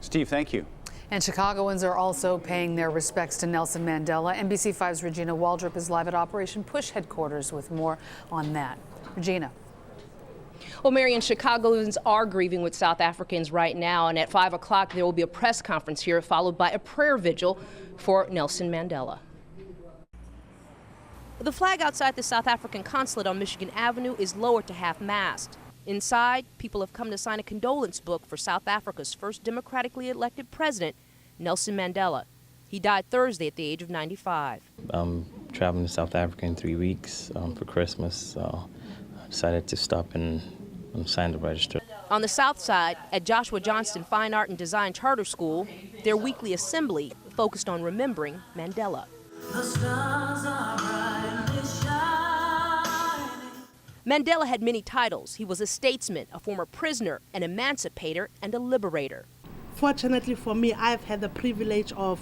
Steve, thank you. And Chicagoans are also paying their respects to Nelson Mandela. NBC5's Regina Waldroup is live at Operation Push headquarters with more on that. Regina. Well, Marion, Chicagoans are grieving with South Africans right now, and at 5 o'clock there will be a press conference here, followed by a prayer vigil for Nelson Mandela. The flag outside the South African consulate on Michigan Avenue is lowered to half-mast. Inside, people have come to sign a condolence book for South Africa's first democratically elected president, Nelson Mandela. He died Thursday at the age of 95. I'm traveling to South Africa in 3 weeks for Christmas, so I decided to stop and sign the register. On the south side, at Joshua Johnston Fine Art and Design Charter School, their weekly assembly focused on remembering Mandela. Mandela had many titles. He was a statesman, a former prisoner, an emancipator, and a liberator. Fortunately for me, I've had the privilege of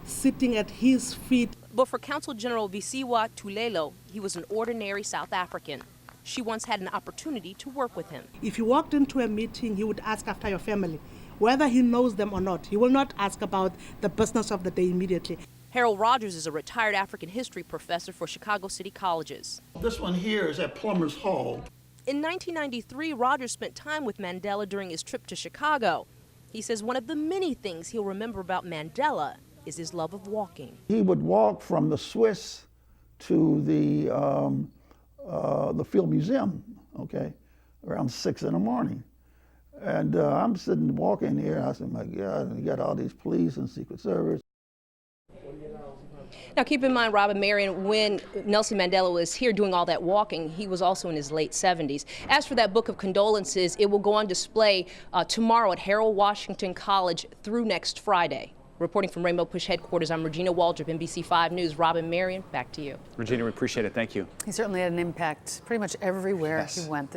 sitting at his feet. But for Council General Visiwa Tulelo, he was an ordinary South African. She once had an opportunity to work with him. If you walked into a meeting, he would ask after your family, whether he knows them or not. He will not ask about the business of the day immediately. Harold Rogers is a retired African history professor for Chicago City Colleges. This one here is at Plumbers Hall. In 1993, Rogers spent time with Mandela during his trip to Chicago. He says one of the many things he'll remember about Mandela is his love of walking. He would walk from the Swiss to the Field Museum, okay, around 6 in the morning. And I'm sitting walking here, and I said, my God, you got all these police and Secret Service. Now keep in mind, Rob and Marion, when Nelson Mandela was here doing all that walking, he was also in his late 70s. As for that book of condolences, it will go on display tomorrow at Harold Washington College through next Friday. Reporting from Rainbow Push headquarters, I'm Regina Waldroup, NBC5 News. Rob and Marion, back to you. Regina, we appreciate it. Thank you. He certainly had an impact pretty much everywhere he went.